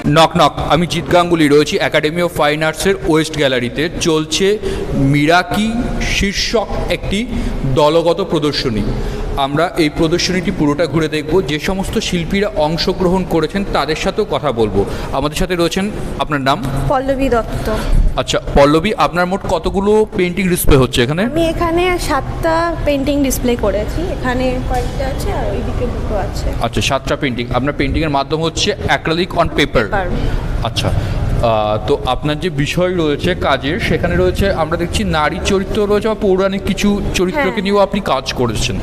Knock knock, আমি জিৎ গাঙ্গুলি রয়েছি academy of fine আর্টসের ওয়েস্ট গ্যালারিতে। চলছে মিরাকি শীর্ষক একটি দলগত প্রদর্শনী। আমরা এই প্রদর্শনীটি পুরোটা ঘুরে দেখব, যে সমস্ত শিল্পীরা অংশগ্রহণ করেছেন তাদের সাথেও কথা বলবো। আমাদের সাথে রয়েছেন, আপনার নাম? পল্লবী দত্ত। আচ্ছা পল্লবী, আপনার মোট কতগুলো পেন্টিং ডিসপ্লে হচ্ছে এখানে? আমি এখানে 7টা পেন্টিং ডিসপ্লে করেছি, এখানে কয়েকটা আছে আর ওইদিকে দুটো আছে। আচ্ছা 7টা পেন্টিং। আপনার পেন্টিংয়ের মাধ্যম হচ্ছে অ্যাক্রিলিক অন পেপার। আচ্ছা, তো আপনার যে বিষয় রয়েছে কাজের, সেখানে রয়েছে আমরা দেখছি নারী চরিত্র রয়েছে বা পৌরাণিক কিছু চরিত্রকে নিয়েও আপনি কাজ করেছেন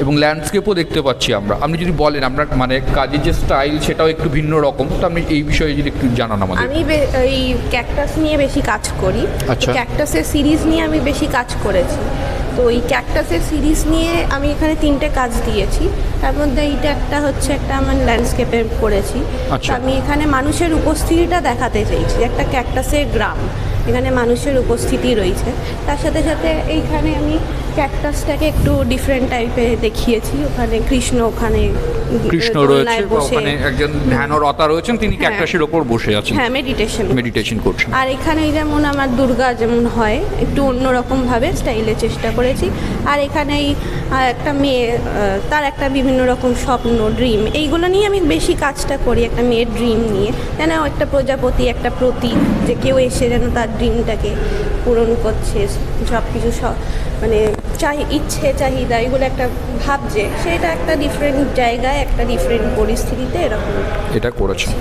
এবং ল্যান্ডস্কেপও দেখতে পাচ্ছি আমরা। আপনি যদি বলেন আপনার মানে কাজের যে স্টাইল সেটাও একটু ভিন্ন রকম, তো আপনি এই বিষয়ে যদি একটু জানান আমাদের। আমি এই ক্যাকটাস নিয়ে বেশি কাজ করি। আচ্ছা। ক্যাকটাসের সিরিজ নিয়ে আমি বেশি কাজ করেছি। তো এই ক্যাকটাসের সিরিজ নিয়ে আমি এখানে 3টে কাজ দিয়েছি। তার মধ্যে এইটা একটা হচ্ছে একটা আমার ল্যান্ডস্কেপে করেছি। আচ্ছা। আমি এখানে মানুষের উপস্থিতিটা দেখাতে চেয়েছি, একটা ক্যাকটাসের গ্রাম, এখানে মানুষের উপস্থিতি রয়েছে। তার সাথে সাথে এইখানে আমি ক্যাকটাসটাকে একটু ডিফারেন্ট টাইপের দেখিয়েছি। ওখানে কৃষ্ণ রয়েছে, ওখানে একজন ধ্যানরতা রয়েছেন, তিনি ক্যাকটাসের ওপর বসে আছেন, হ্যাঁ মেডিটেশন করছেন। আর এখানে যেমন আমার দুর্গা যেমন হয়, একটু অন্যরকমভাবে স্টাইলের চেষ্টা করেছি। আর এখানে একটা মেয়ে, তার একটা বিভিন্ন রকম স্বপ্ন, ড্রিম, এইগুলো নিয়ে আমি বেশি কাজটা করি। একটা মেয়ের ড্রিম নিয়ে, যেন একটা প্রজাপতি, একটা প্রতীক, যে কেউ এসে যেন তার ড্রিমটাকে পূরণ করছে, সব কিছু মানে ইচ্ছে চাহিদা এগুলো একটা ভাবছে, সেটা একটা ডিফারেন্ট জায়গায়, একটা ডিফারেন্ট পরিস্থিতিতে এরকম এটা করেছেন।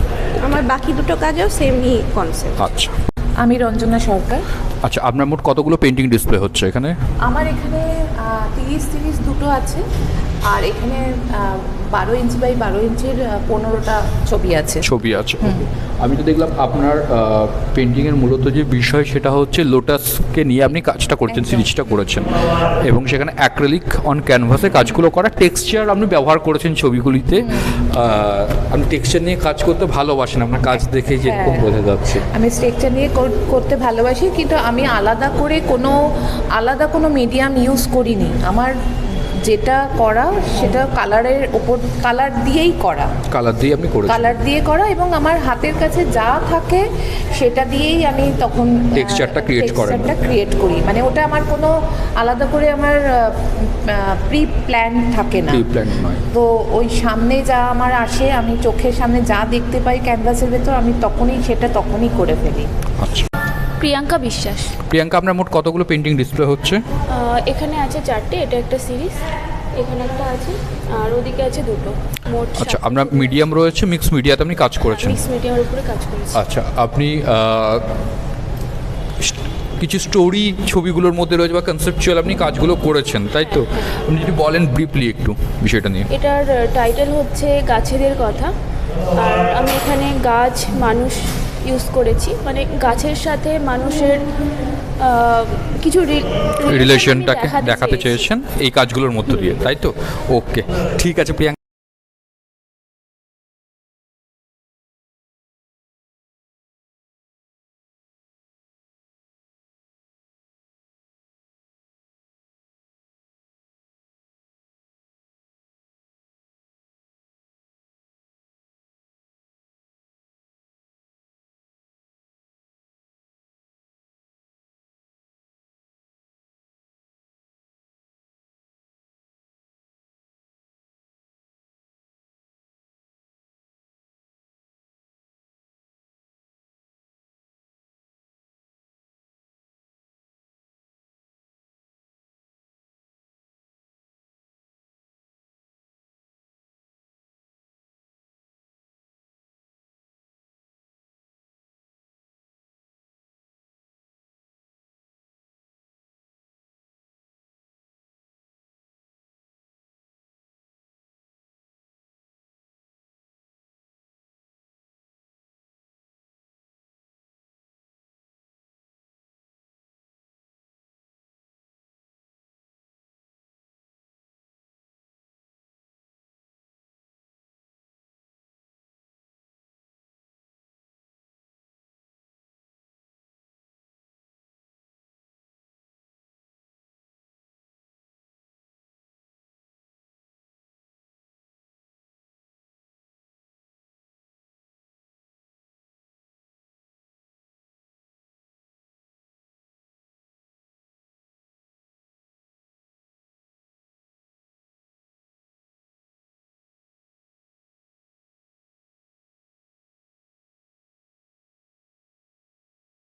আমার বাকি দুটো কাজেও সেমই কনসেপ্ট। আচ্ছা, আমি রঞ্জনা সরকার। আচ্ছা আপনার মোট কতগুলো পেন্টিং ডিসপ্লে হচ্ছে এখানে? আমার এখানে 30 দুটো আছে, আর এখানে 12 ইঞ্চি বাই 12 ইঞ্চির 15টা ছবি আছে। আমি তো দেখলাম আপনার পেন্টিংয়ের মূলত যে বিষয় সেটা হচ্ছে লোটাসকে নিয়ে আপনি কাজটা করছেন, সিরিজটা করেছেন, এবং সেখানে অ্যাক্রিলিক অন ক্যানভাসে কাজগুলো করা, টেক্সচার আপনি ব্যবহার করেছেন ছবিগুলিতে। আপনি টেক্সচার নিয়ে কাজ করতে ভালোবাসেন, আপনার কাজ দেখে যেরকম বোঝা যাচ্ছে। আমি টেক্সচার নিয়ে করতে ভালোবাসি, কিন্তু আমি আলাদা করে কোনো মিডিয়াম ইউজ করিনি। আমার যেটা করা সেটা কালারের ওপর, কালার দিয়েই করা, কালার দিয়ে করা, এবং আমার হাতের কাছে যা থাকে সেটা দিয়েই আমি তখন টেক্সচারটা ক্রিয়েট করি। মানে ওটা আমার কোনো আলাদা করে আমার প্রি প্ল্যান থাকে না। তো ওই সামনে যা আমার আসে, আমি চোখের সামনে যা দেখতে পাই ক্যানভাসের ভেতর, আমি তখনই করে ফেলি। আচ্ছা, প্রিয়াঙ্কা বিশ্বাস। প্রিয়াঙ্কা, আপনার মোট কতগুলো পেন্টিং ডিসপ্লে হচ্ছে? এখানে আছে 4টে, এটা একটা সিরিজ, এখানে একটা আছে, আর ওদিকে আছে দুটো, মোট। আচ্ছা, আপনার মিডিয়াম রয়েছে, মিক্স মিডিয়াতে আপনি কাজ করেছেন? মিক্স মিডিয়ামের উপরে কাজ করেছি। আচ্ছা, আপনি কিছু স্টোরি ছবিগুলোর মধ্যে রয়েছে বা কনসেপচুয়াল আপনি কাজগুলো করেছেন, তাই তো? আপনি যদি বলেন ব্রিফলি একটু বিষয়টা নিয়ে। এটার টাইটেল হচ্ছে গাছেদের কথা, আর আমি এখানে গাছ মানুষ ইউজ করেছি, মানে গাছের সাথে মানুষের কিছু রিলেশনটাকে দেখাতে চেয়েছেন এই কাজগুলোর মধ্য দিয়ে, তাই তো? ওকে, ঠিক আছে প্রিয়াঙ্কা।